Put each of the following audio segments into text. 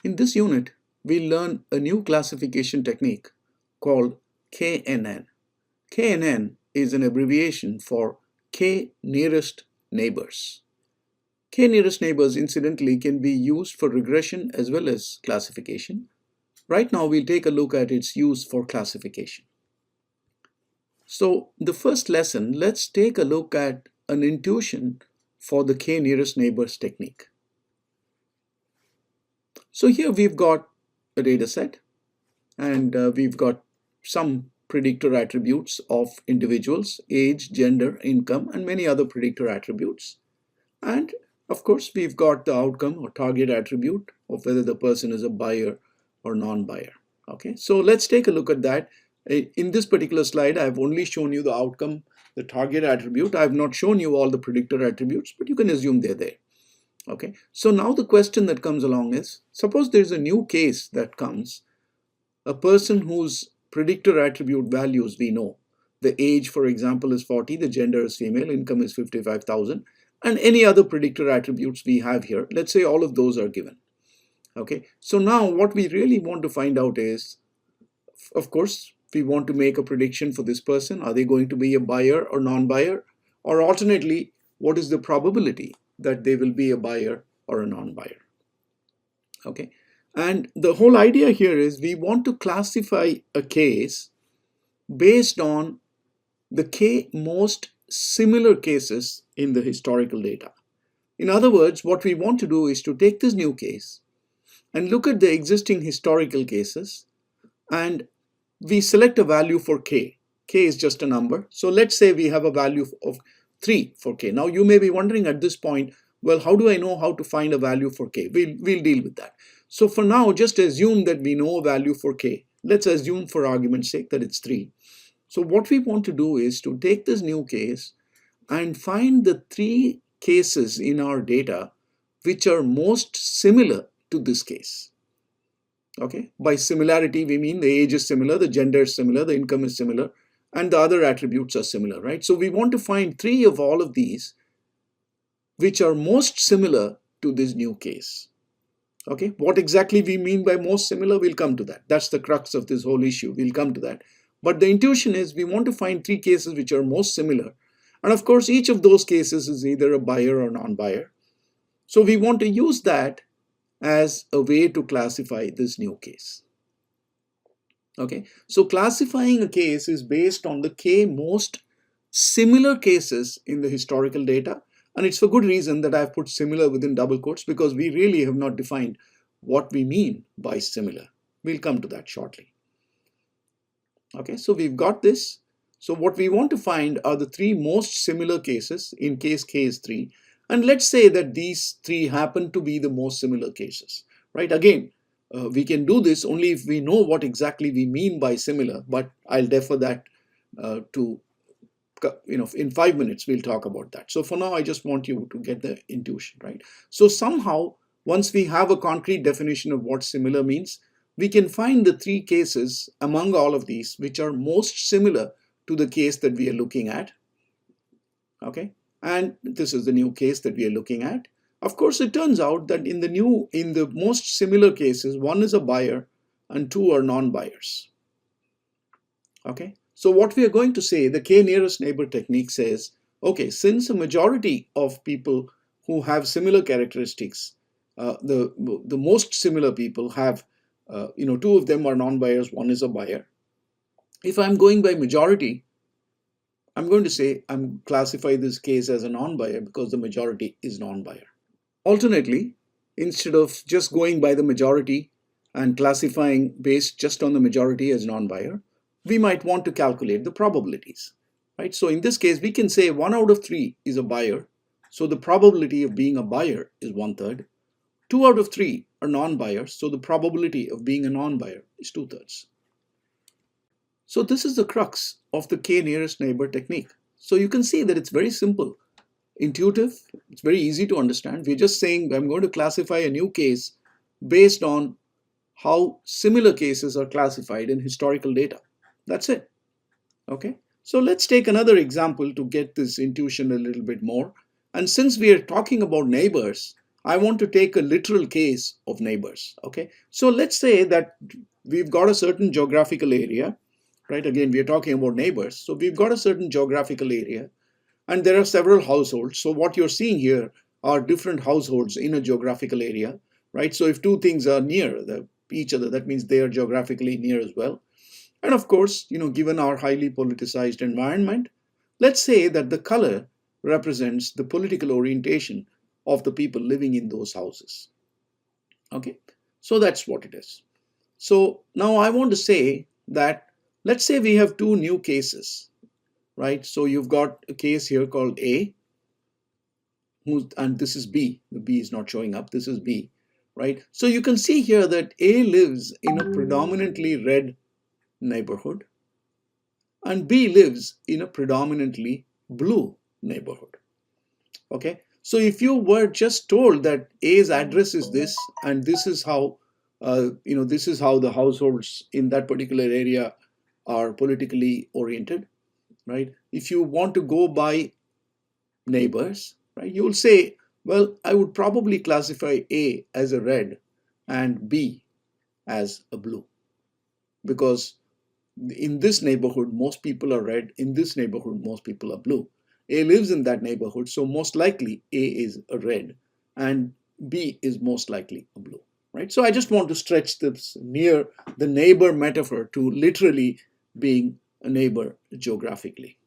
In this unit, we learn a new classification technique called KNN. KNN is an abbreviation for K nearest neighbors. K nearest neighbors, incidentally, can be used for regression as well as classification. Right now, we'll take a look at its use for classification. So, the first lesson, let's take a look at an intuition for the K nearest neighbors technique. So here we've got a data set, and we've got some predictor attributes of individuals: age, gender, income, and many other predictor attributes. And of course, we've got the outcome or target attribute of whether the person is a buyer or non-buyer. Okay, so let's take a look at that. In this particular slide, I've only shown you the outcome, the target attribute. I've not shown you all the predictor attributes, but you can assume they're there. Okay, so now the question that comes along is, suppose there's a new case that comes, a person whose predictor attribute values we know. The age, for example, is 40, the gender is female, income is 55,000, and any other predictor attributes we have here. Let's say all of those are given. Okay, so now what we really want to find out is, of course, we want to make a prediction for this person. Are they going to be a buyer or non-buyer? Or alternately, what is the probability that they will be a buyer or a non-buyer? Okay, and the whole idea here is we want to classify a case based on the K most similar cases in the historical data. In other words, what we want to do is to take this new case and look at the existing historical cases, and we select a value for K. K is just a number. So let's say we have a value of 3 for K. Now you may be wondering at this point, well, how do I know how to find a value for K? We'll deal with that. So for now, just assume that we know a value for K. Let's assume for argument's sake that it's 3. So what we want to do is to take this new case and find the 3 cases in our data which are most similar to this case. Okay, by similarity we mean the age is similar, the gender is similar, the income is similar, and the other attributes are similar, right? So we want to find 3 of all of these which are most similar to this new case. Okay, what exactly we mean by most similar, we'll come to that. That's the crux of this whole issue. We'll come to that. But the intuition is we want to find 3 cases which are most similar. And of course, each of those cases is either a buyer or non-buyer. So we want to use that as a way to classify this new case. Okay, so classifying a case is based on the K most similar cases in the historical data. And it's for good reason that I've put similar within double quotes, because we really have not defined what we mean by similar. We'll come to that shortly. Okay, so we've got this. So what we want to find are the 3 most similar cases in case K is 3. And let's say that these 3 happen to be the most similar cases, right? Again, we can do this only if we know what exactly we mean by similar, but I'll defer that to, in 5 minutes, we'll talk about that. So for now, I just want you to get the intuition, right? So somehow, once we have a concrete definition of what similar means, we can find the 3 cases among all of these which are most similar to the case that we are looking at. Okay, and this is the new case that we are looking at. Of course, it turns out that in the most similar cases, 1 is a buyer and 2 are non-buyers. Okay, so what we are going to say, the K nearest neighbor technique says, okay, since a majority of people who have similar characteristics, the most similar people have, 2 of them are non-buyers, 1 is a buyer. If I'm going by majority, I'm going to say I'm classify this case as a non-buyer because the majority is non-buyer. Alternately, instead of just going by the majority and classifying based just on the majority as non-buyer, we might want to calculate the probabilities, right? So in this case, we can say 1 out of 3 is a buyer. So the probability of being a buyer is 1/3. 2 out of 3 are non-buyers. So the probability of being a non-buyer is 2/3. So this is the crux of the K nearest neighbor technique. So you can see that it's very simple, intuitive, it's very easy to understand. We're just saying I'm going to classify a new case based on how similar cases are classified in historical data. That's it. Okay, so let's take another example to get this intuition a little bit more. And since we are talking about neighbors, I want to take a literal case of neighbors. Okay, so let's say that we've got a certain geographical area, right? Again, we are talking about neighbors. So we've got a certain geographical area, and there are several households. So what you're seeing here are different households in a geographical area, right? So if two things are near each other, that means they are geographically near as well. And of course, given our highly politicized environment, let's say that the color represents the political orientation of the people living in those houses. Okay, so that's what it is. So now I want to say that, let's say we have two new cases, right? So you've got a case here called A, and this is B. The B is not showing up. This is B, right? So you can see here that A lives in a predominantly red neighborhood, and B lives in a predominantly blue neighborhood. Okay, so if you were just told that A's address is this, and this is how this is how the households in that particular area are politically oriented, right? If you want to go by neighbors, right, you will say, well, I would probably classify A as a red and B as a blue, because in this neighborhood most people are red, in this neighborhood most people are blue. A lives in that neighborhood, so most likely A is a red and B is most likely a blue, right? So I just want to stretch this near the neighbor metaphor to literally being a neighbor geographically.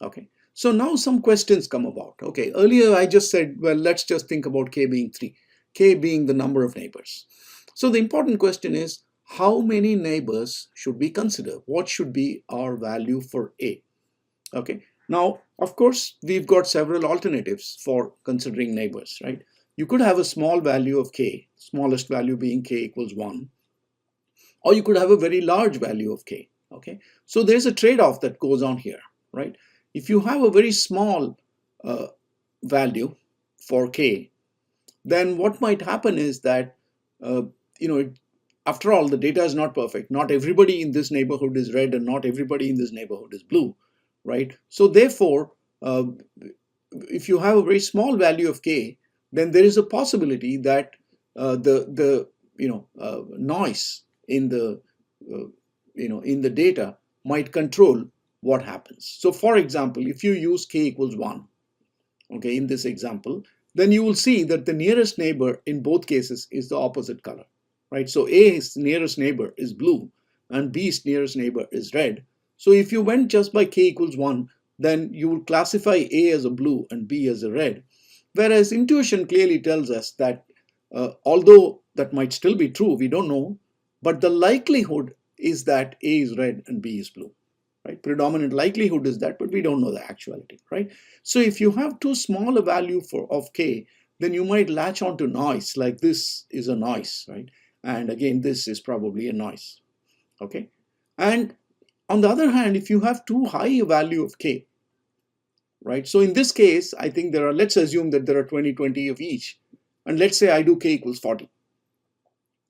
Okay, so now some questions come about. Okay, earlier I just said, well, let's just think about K being 3, K being the number of neighbors. So the important question is, how many neighbors should we consider? What should be our value for A? Okay, now, of course, we've got several alternatives for considering neighbors, right? You could have a small value of K, smallest value being K equals 1, or you could have a very large value of K, okay? So there's a trade-off that goes on here, right? If you have a very small value for K, then what might happen is that, after all, the data is not perfect. Not everybody in this neighborhood is red and not everybody in this neighborhood is blue, right? So therefore, if you have a very small value of K, then there is a possibility that the noise in the data might control what happens. So for example, if you use K equals 1, okay, in this example, then you will see that the nearest neighbor in both cases is the opposite color, right? So A's nearest neighbor is blue and B's nearest neighbor is red. So if you went just by K equals 1, then you will classify A as a blue and B as a red. Whereas intuition clearly tells us that although that might still be true, we don't know, but the likelihood is that A is red and B is blue. Right? Predominant likelihood is that, but we don't know the actuality, right? So if you have too small a value of K, then you might latch onto noise, like this is a noise, right? And again, this is probably a noise, okay? And on the other hand, if you have too high a value of K, right? So in this case, I think let's assume that there are 20 of each, and let's say I do K equals 40,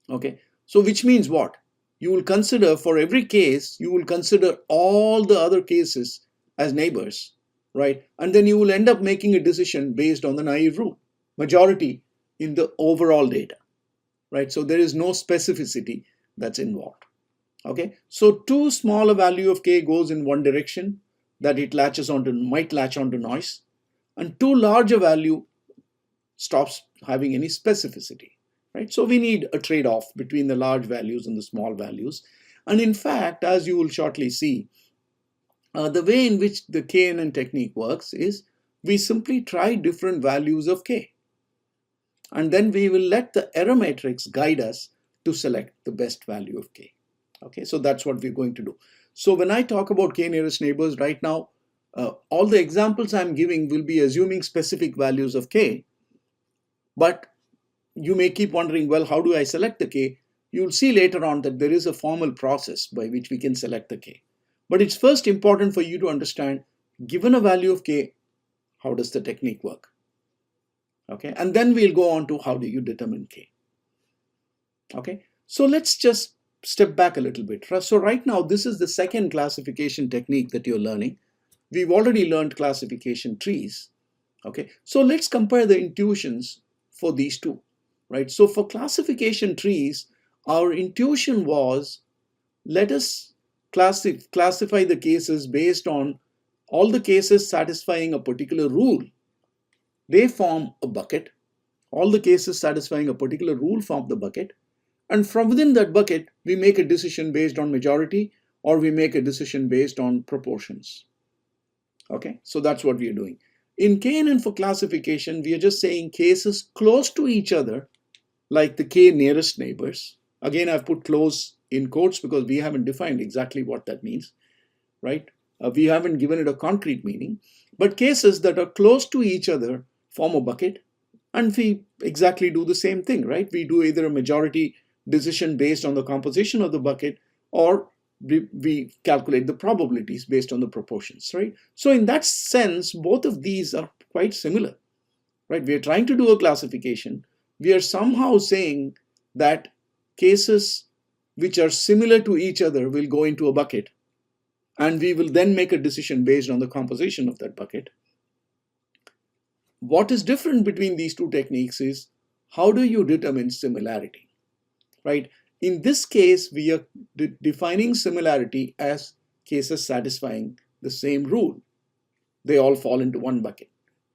okay? So which means what? You will consider, for every case, you will consider all the other cases as neighbors, right? And then you will end up making a decision based on the naive rule, majority in the overall data, right? So there is no specificity that's involved, okay? So too small a value of K goes in one direction, that it might latch onto noise, and too large a value stops having any specificity. Right? So we need a trade-off between the large values and the small values. And in fact, as you will shortly see, the way in which the KNN technique works is we simply try different values of K. And then we will let the error matrix guide us to select the best value of K. Okay, so that's what we're going to do. So when I talk about K nearest neighbors right now, all the examples I'm giving will be assuming specific values of K. But you may keep wondering, well, how do I select the K? You'll see later on that there is a formal process by which we can select the K. But it's first important for you to understand, given a value of K, how does the technique work? Okay, and then we'll go on to how do you determine K. Okay, so let's just step back a little bit. So right now, this is the second classification technique that you're learning. We've already learned classification trees. Okay, so let's compare the intuitions for these two, right? So for classification trees, our intuition was, let us classify the cases based on all the cases satisfying a particular rule. They form a bucket. All the cases satisfying a particular rule form the bucket. And from within that bucket, we make a decision based on majority, or we make a decision based on proportions. Okay, so that's what we are doing. In KNN for classification, we are just saying cases close to each other, like the K nearest neighbors. Again, I've put close in quotes because we haven't defined exactly what that means, right? We haven't given it a concrete meaning. But cases that are close to each other form a bucket, and we exactly do the same thing, right? We do either a majority decision based on the composition of the bucket, or we calculate the probabilities based on the proportions, right? So in that sense, both of these are quite similar, right? We are trying to do a classification. We are somehow saying that cases which are similar to each other will go into a bucket, and we will then make a decision based on the composition of that bucket. What is different between these two techniques is, how do you determine similarity, right? In this case, we are defining similarity as cases satisfying the same rule. They all fall into one bucket.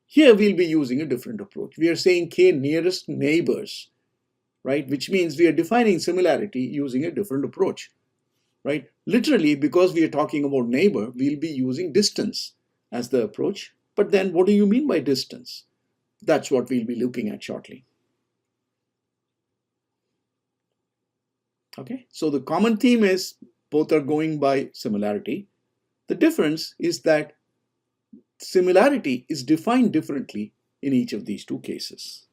Here we'll be using a different approach. We are saying K nearest neighbors, right? Which means we are defining similarity using a different approach, right? Literally, because we are talking about neighbor, we'll be using distance as the approach. But then what do you mean by distance? That's what we'll be looking at shortly. Okay, so the common theme is both are going by similarity. The difference is that similarity is defined differently in each of these two cases.